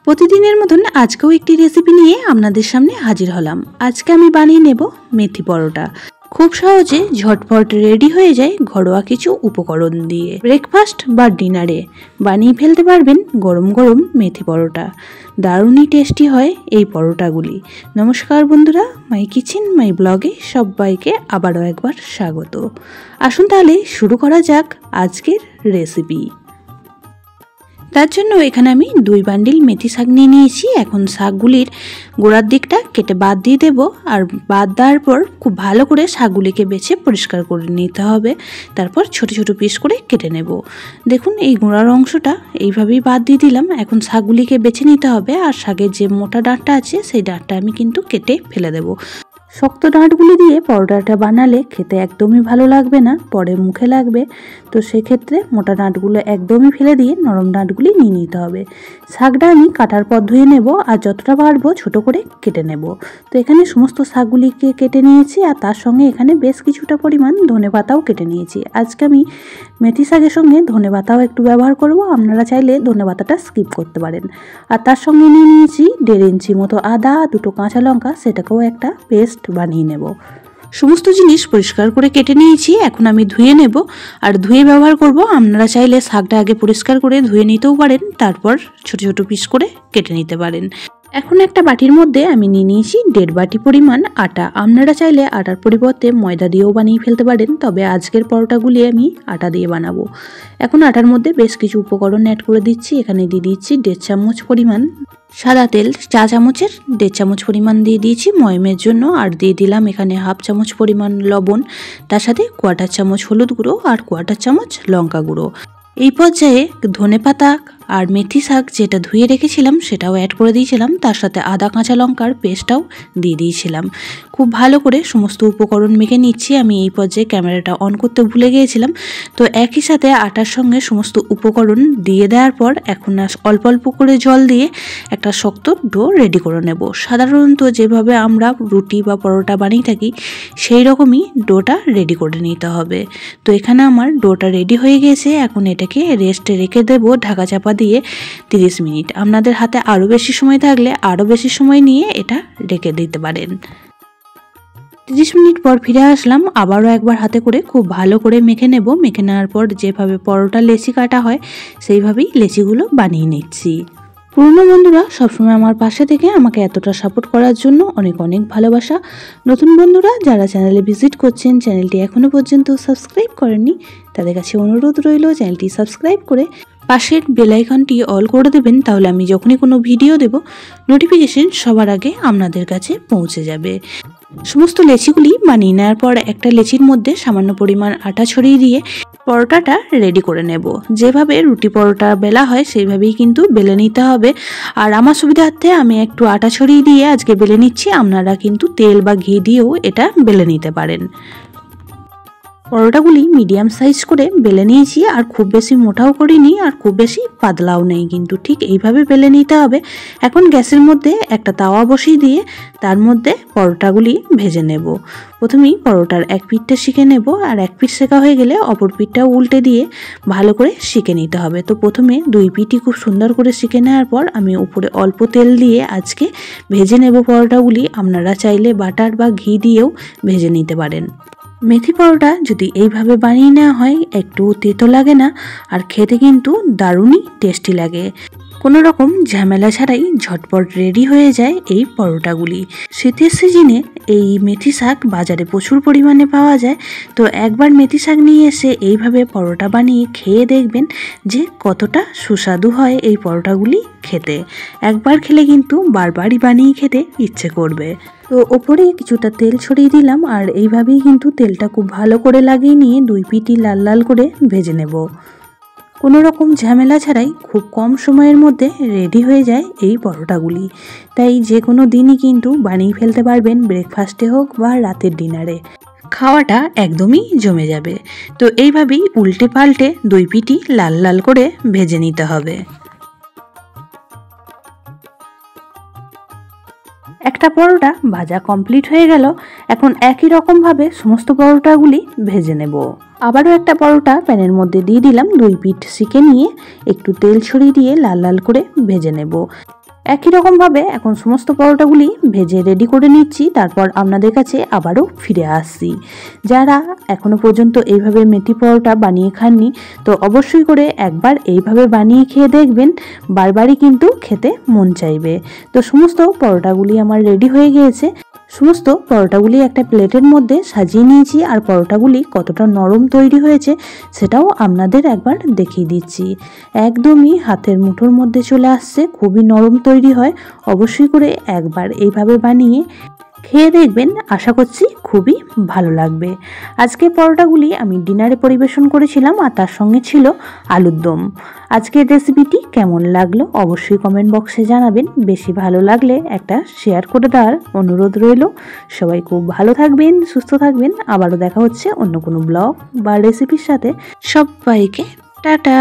প্রতিদিনের মতন আজকেও একটি রেসিপি নিয়ে আপনাদের সামনে হাজির হলাম। আজকে আমি বানিয়ে নেব মেথি পরোটা। খুব সহজে ঝটপট রেডি হয়ে যায় ঘরোয়া কিছু উপকরণ দিয়ে। ব্রেকফাস্ট বা ডিনারে বানিয়ে ফেলতে পারবেন গরম গরম মেথি পরোটা। দারুণই টেস্টি হয় এই পরোটাগুলি। নমস্কার বন্ধুরা, মাই কিচেন মাই ব্লগে সবাইকে আবারও একবার স্বাগত। আসুন তাহলে শুরু করা যাক আজকের রেসিপি। তার জন্য এখানে আমি 2 বান্ডিল মেথি শাক নিয়ে নিয়েছি। এখন শাকগুলির গোড়ার দিকটা কেটে বাদ দিয়ে দেব। আর বাদ দেওয়ার পর খুব ভালো করে শাকগুলিকে বেছে পরিষ্কার করে নিতে হবে। তারপর ছোট ছোট পিস করে কেটে নেব। দেখুন এই গোড়ার অংশটা এইভাবেই বাদ দিয়ে দিলাম। এখন শাকগুলিকে বেছে নিতে হবে। আর শাকের যে মোটা ডাঁটটা আছে সেই ডাঁটটা আমি কিন্তু কেটে ফেলে দেব। শক্ত ডাঁটগুলি দিয়ে পরোটাটা বানালে খেতে একদমই ভালো লাগবে না, পরে মুখে লাগবে। তো সেক্ষেত্রে মোটা ডাঁটগুলো একদমই ফেলে দিয়ে নরম ডাঁটগুলি নিয়ে নিতে হবে। শাকটা আমি কাটার পর ধুয়ে নেব আর যতটা পারবো ছোট করে কেটে নেব। তো এখানে সমস্ত শাকগুলিকে কেটে নিয়েছি আর তার সঙ্গে এখানে বেশ কিছুটা পরিমাণ ধনেপাতাও কেটে নিয়েছি। আজকে আমি মেথি শাকের সঙ্গে ধনেপাতাও একটু ব্যবহার করব। আপনারা চাইলে ধনেপাতাটা স্কিপ করতে পারেন। আর তার সঙ্গে নিয়ে নিয়েছি 1.5 ইঞ্চি মতো আদা, 2টো কাঁচা লঙ্কা, সেটাকেও একটা পেস্ট বানিয়ে নেব। সমস্ত জিনিস পরিষ্কার করে কেটে নিয়েছি। এখন আমি ধুয়ে নেব আর ধুয়ে ব্যবহার করব। আপনারা চাইলে শাকটা আগে পরিষ্কার করে ধুয়ে নিতেও পারেন, তারপর ছোট ছোট পিস করে কেটে নিতে পারেন। এখন একটা বাটির মধ্যে আমি নিয়ে নিয়েছি 1.5 বাটি পরিমাণ আটা। আপনারা চাইলে আটার পরিবর্তে ময়দা দিয়েও বানিয়ে ফেলতে পারেন, তবে আজকের পরোটাগুলি আমি আটা দিয়ে বানাবো। এখন আটার মধ্যে বেশ কিছু উপকরণ অ্যাড করে দিচ্ছি। এখানে দিয়ে দিচ্ছি 1.5 চামচ পরিমাণ সাদা তেল, চা চামচের 1.5 চামচ পরিমাণ দিয়ে দিয়েছি ময়মের জন্য। আর দিয়ে দিলাম এখানে 1/2 চামচ পরিমাণ লবণ, তার সাথে 1/4 চামচ হলুদ গুঁড়ো আর 1/4 চামচ লঙ্কা গুঁড়ো। এই পর্যায়ে ধনেপাতা আর মেথি শাক যেটা ধুয়ে রেখেছিলাম সেটাও অ্যাড করে দিয়েছিলাম। তার সাথে আদা কাঁচা লঙ্কার পেস্টটাও দিয়ে দিয়েছিলাম। খুব ভালো করে সমস্ত উপকরণ মেখে নিচ্ছি। আমি এই পর্যায়ে ক্যামেরাটা অন করতে ভুলে গিয়েছিলাম। তো একই সাথে আটার সঙ্গে সমস্ত উপকরণ দিয়ে দেওয়ার পর এখন অল্প অল্প করে জল দিয়ে একটা শক্ত ডো রেডি করে নেব। সাধারণত যেভাবে আমরা রুটি বা পরোটা বানিয়ে থাকি সেই রকমই ডোটা রেডি করে নিতে হবে। তো এখানে আমার ডোটা রেডি হয়ে গেছে। এখন এটাকে রেস্টে রেখে দেবো ঢাকা চাপা দিয়ে 30 মিনিট। আপনাদের হাতে আরও বেশি সময় থাকলে আরও বেশি সময় নিয়ে এটা রেখে দিতে পারেন। 30 মিনিট পর ফিরে আসলাম। আবারও একবার হাতে করে খুব ভালো করে মেখে নেব। মেখে নেওয়ার পর যেভাবে পরোটা লেচি কাটা হয় সেইভাবেই লেচিগুলো বানিয়ে নিচ্ছি। পুরনো বন্ধুরা সবসময় আমার পাশে থেকে আমাকে এতটা সাপোর্ট করার জন্য অনেক অনেক ভালোবাসা। নতুন বন্ধুরা যারা চ্যানেলে ভিজিট করছেন, চ্যানেলটি এখনও পর্যন্ত সাবস্ক্রাইব করেননি, তাদের কাছে অনুরোধ রইল চ্যানেলটি সাবস্ক্রাইব করে পাশের বেল আইকনটি অল করে দেবেন। তাহলে আমি যখনই কোনো ভিডিও দেব নোটিফিকেশন সবার আগে আপনাদের কাছে পৌঁছে যাবে। সমস্ত লেচিগুলি বানিয়ে নেওয়ার পর একটা লেচির মধ্যে সামান্য পরিমাণ আটা ছড়িয়ে দিয়ে পরোটাটা রেডি করে নেব। যেভাবে রুটি পরোটা বেলা হয় সেইভাবেই কিন্তু বেলে নিতে হবে। আর আমার সুবিধার্থে আমি একটু আটা ছড়িয়ে দিয়ে আজকে বেলে নিচ্ছি। আপনারা কিন্তু তেল বা ঘি দিয়েও এটা বেলে নিতে পারেন। পরোটাগুলি মিডিয়াম সাইজ করে বেলে নিয়েছি। আর খুব বেশি মোটাও করিনি আর খুব বেশি পাতলাও নেই, কিন্তু ঠিক এইভাবে বেলে নিতে হবে। এখন গ্যাসের মধ্যে একটা তাওয়া বসিয়ে দিয়ে তার মধ্যে পরোটাগুলি ভেজে নেব। প্রথমেই পরোটার এক পিঠটা সেঁকে নেব। আর এক পিঠ সেঁকা হয়ে গেলে অপর পিঠটাও উল্টে দিয়ে ভালো করে সেঁকে নিতে হবে। তো প্রথমে 2 পিঠই খুব সুন্দর করে সেঁকে নেওয়ার পর আমি উপরে অল্প তেল দিয়ে আজকে ভেজে নেব পরোটাগুলি। আপনারা চাইলে বাটার বা ঘি দিয়েও ভেজে নিতে পারেন। মেথি পরোটা যদি এইভাবে বানিয়ে নেওয়া হয় একটু তেতো লাগে না, আর খেতে কিন্তু দারুণই টেস্টি লাগে। কোনো রকম ঝামেলা ছাড়াই ঝটপট রেডি হয়ে যায় এই পরোটাগুলি। শীতের সিজনে এই মেথি শাক বাজারে প্রচুর পরিমাণে পাওয়া যায়। তো একবার মেথি শাক নিয়ে এসে এইভাবে পরোটা বানিয়ে খেয়ে দেখবেন যে কতটা সুস্বাদু হয় এই পরোটাগুলি খেতে। একবার খেলে কিন্তু বারবারই বানিয়ে খেতে ইচ্ছে করবে। তো ওপরে কিছুটা তেল ছড়িয়ে দিলাম। আর এইভাবেই কিন্তু তেলটা খুব ভালো করে লাগিয়ে নিয়ে 2 পিঠই লাল লাল করে ভেজে নেব। কোনো রকম ঝামেলা ছাড়াই খুব কম সময়ের মধ্যে রেডি হয়ে যায় এই পরোটাগুলি। তাই যে কোনো দিনই কিন্তু বানিয়ে ফেলতে পারবেন, ব্রেকফাস্টে হোক বা রাতের ডিনারে। খাওয়াটা একদমই জমে যাবে। তো এইভাবেই উল্টে পাল্টে 2 পিঠই লাল লাল করে ভেজে নিতে হবে। একটা পরোটা ভাজা কমপ্লিট হয়ে গেল। এখন একই রকমভাবে সমস্ত পরোটাগুলি ভেজে নেব। আবারও একটা পরোটা প্যানের মধ্যে দিয়ে দিলাম। 2 পিঠ সেঁকে নিয়ে একটু তেল ছড়িয়ে দিয়ে লাল লাল করে ভেজে নেব। একই রকমভাবে এখন সমস্ত পরোটাগুলি ভেজে রেডি করে নিচ্ছি, তারপর আপনাদের কাছে আবারও ফিরে আসছি। যারা এখনো পর্যন্ত এইভাবে মেথি পরোটা বানিয়ে খাননি তো অবশ্যই করে একবার এইভাবে বানিয়ে খেয়ে দেখবেন, বারবারই কিন্তু খেতে মন চাইবে। তো সমস্ত পরোটাগুলি আমার রেডি হয়ে গিয়েছে। সমস্ত পরোটাগুলি একটা প্লেটের মধ্যে সাজিয়ে নিয়েছি, আর পরোটাগুলি কতটা নরম তৈরি হয়েছে সেটাও আপনাদের একবার দেখিয়ে দিচ্ছি। একদমই হাতের মুঠোর মধ্যে চলে আসছে, খুবই নরম তৈরি হয়। অবশ্যই করে একবার এইভাবে বানিয়ে খেয়ে দেখবেন, আশা করছি খুবই ভালো লাগবে। আজকে পরোটাগুলি আমি ডিনারে পরিবেশন করেছিলাম, আর তার সঙ্গে ছিল আলুর দম। আজকের রেসিপিটি কেমন লাগলো অবশ্যই কমেন্ট বক্সে জানাবেন। বেশি ভালো লাগলে একটা শেয়ার করে দেওয়ার অনুরোধ রইল। সবাই খুব ভালো থাকবেন, সুস্থ থাকবেন। আবারও দেখা হচ্ছে অন্য কোনো ব্লগ বা রেসিপির সাথে। সবাইকে টাটা।